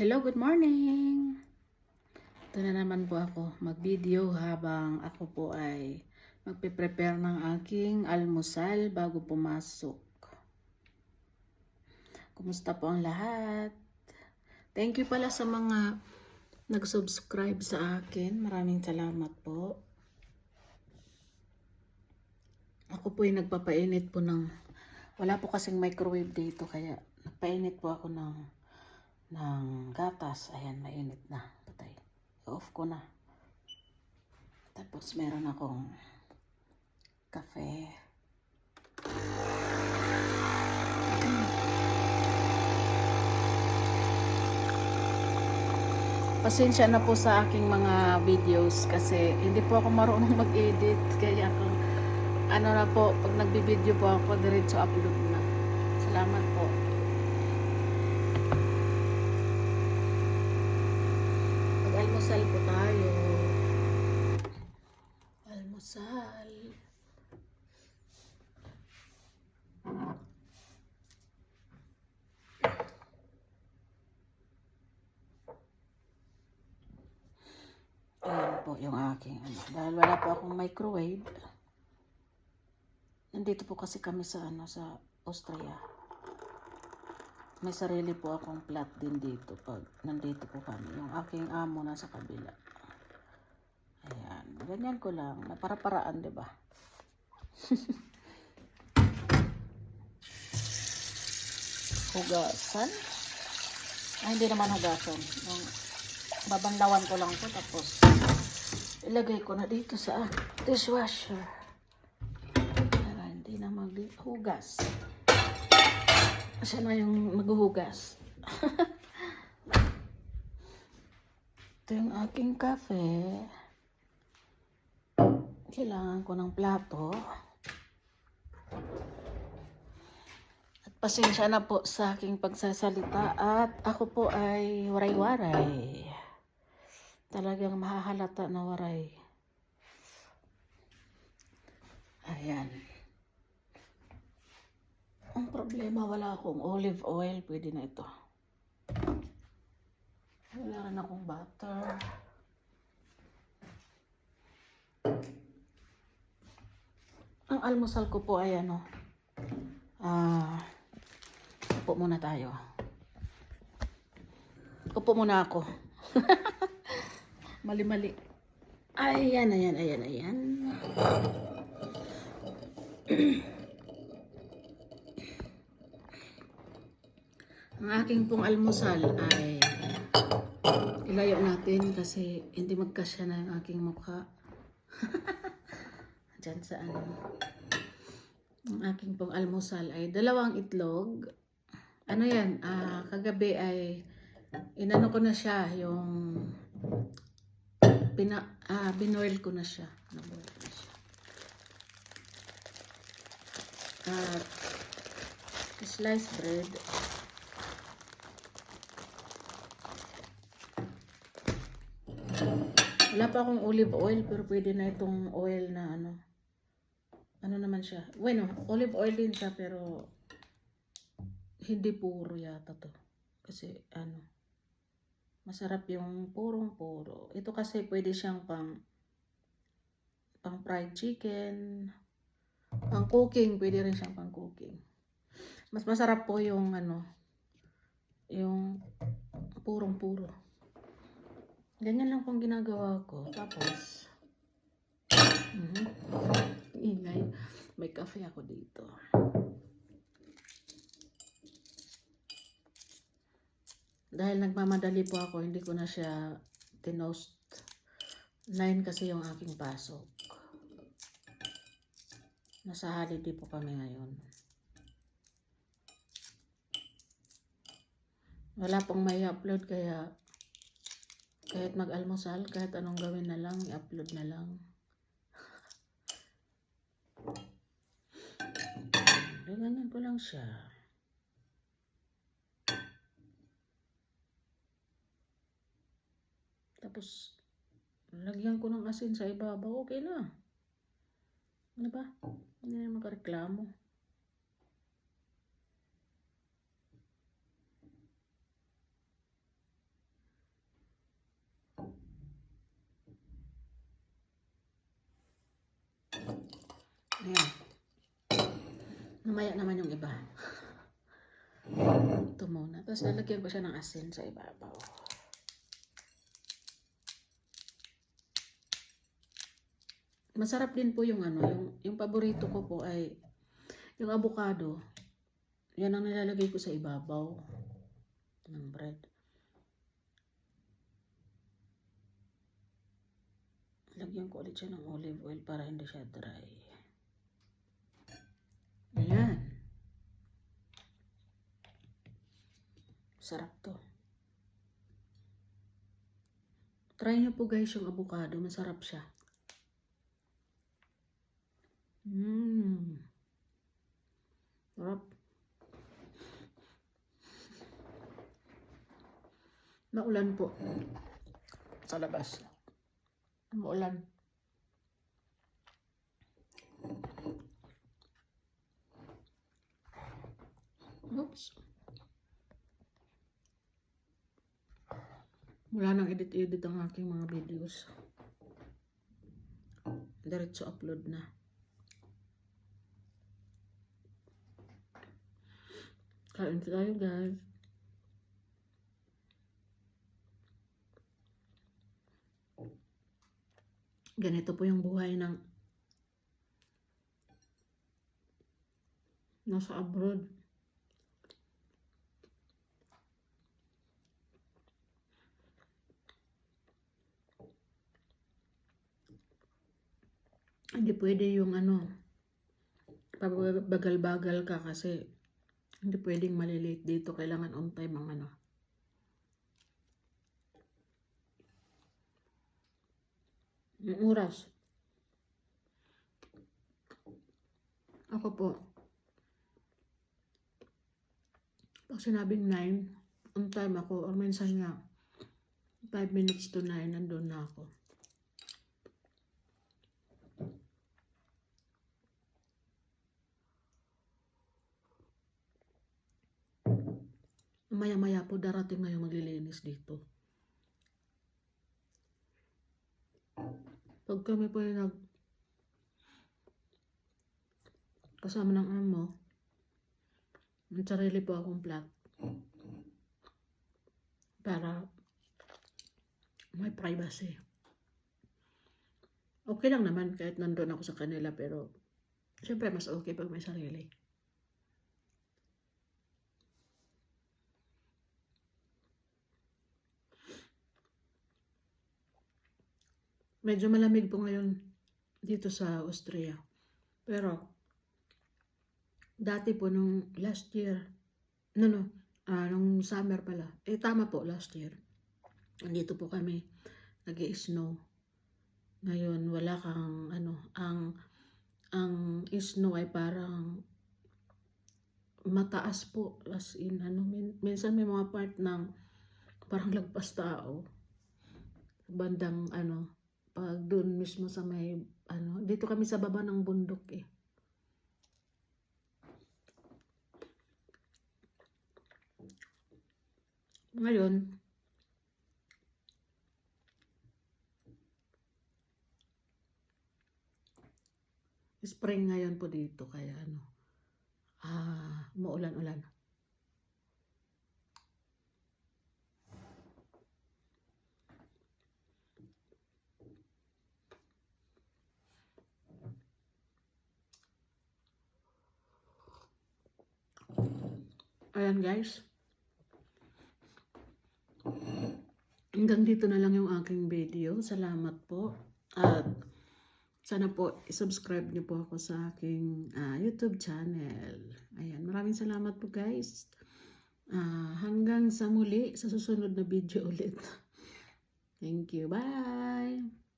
Hello, good morning! Ito na naman po ako mag-video habang ako po ay magpe-prepare ng aking almusal bago pumasok. Kumusta po ang lahat? Thank you pala sa mga nag-subscribe sa akin. Maraming salamat po. Ako po ay nagpapainit po ng... Wala po kasing microwave dito kaya nagpainit po ako ng gatas. Ayan, mainit na. Patay. Off ko na. Tapos meron akong kape. Pasensya na po sa aking mga videos kasi hindi po ako marunong mag-edit. Kaya ako, ano na po, pag nagbi-video po ako, diretso upload na. Salamat po. Mag-almusal po tayo. Almusal. Ayan po yung aking ano. Dahil wala po akong microwave. Nandito po kasi kami sa sa Austria. May sarili po akong flat din dito pag nandito po kami. Yung aking amo nasa kabila. Ayan, ganyan ko lang. Para-paraan, 'di ba? Hugasan. Ay, hindi naman hugasan. Yung babanlawan ko lang po tapos ilagay ko na dito sa dishwasher. Para hindi na maghugas. Siya na yung maghuhugas. Ito yung aking kape. Kailangan ko ng plato. At pasensya na po sa aking pagsasalita. At ako po ay waray-waray. Talagang mahahalata na waray. Ayan. Ang problema, wala akong olive oil. Pwede na ito. Wala rin akong butter. Ang almusal ko po ay ano. Upo muna tayo. Upo muna ako. Mali-mali. Ayan. Ang aking pong almusal ay ilayo natin kasi hindi magkasya na yung aking mukha. Diyan sa ano. Ang aking pong almusal ay 2 itlog. Ano yan? Kagabi ay inano ko na siya yung binoil ko na siya. Naboil ko na siya. At sliced bread. Wala pa akong olive oil pero pwede na itong oil na ano. Ano naman siya? Bueno, olive oil din siya pero hindi puro yata to. Kasi ano, masarap yung purong-puro. Ito kasi pwede siyang pang fried chicken, pang cooking, pwede rin siyang pang cooking. Mas masarap po yung ano, yung purong-puro. Ganyan lang pong ginagawa ko. Tapos, ingay. May cafe ako dito. Dahil nagmamadali po ako, hindi ko na siya tinost. 9 kasi yung aking pasok. Nasa holiday po kami ngayon. Wala pong may upload kaya kahit mag-almusal, kahit anong gawin na lang, i-upload na lang. Ganyan ko lang siya. Tapos, lagyan ko ng asin sa ibabaw. Okay na. Ano ba? Hindi na makareklamo. Ayan. Namaya naman yung iba. Ito muna. Tapos lalagyan ko siya ng asin sa ibabaw. Masarap din po yung ano, yung paborito ko po ay yung avocado. Yan ang nilalagay ko sa ibabaw ng bread. Lagyan ko ulit siya ng olive oil para hindi siya dry. Ayan. Sarap to. Try nyo po guys yung avocado. Masarap siya. Sarap. Naulan po sa labas. Maulan. Oops. Wala nang edit-edit ang aking mga videos. Diretso upload na. Kain tayo guys. Ganito po yung buhay ng nasa abroad. Hindi pwede yung ano, bagal-bagal ka kasi hindi pwedeng malilate dito. Kailangan on time ang ano. Yung oras. Ako po, pag sinabing 9, on time ako. Or minsan nga, 5 minutes to 9, nandun na ako. Maya-maya po darating na yung maglilinis dito. Pag kami po yung kasama ng amo, may sarili po akong flat. Para may privacy. Okay lang naman kahit nandun ako sa kanila, pero syempre mas okay pag may sarili. Medyo malamig po ngayon dito sa Austria. Pero dati po nung last year, nung summer pala. Tama po, last year. Andito po kami, nag-i-snow. Ngayon, wala kang, ang snow ay parang mataas po. As in, minsan may mga part ng parang lagpas tao. Bandang, pag doon mismo sa may, dito kami sa baba ng bundok eh. Ngayon, spring ngayon po dito, kaya maulan-ulan. Ayan guys. Hanggang dito na lang yung aking video. Salamat po. At sana po i-subscribe niyo po ako sa aking YouTube channel. Ayan, maraming salamat po guys. Hanggang sa muli, sa susunod na video ulit. Thank you. Bye!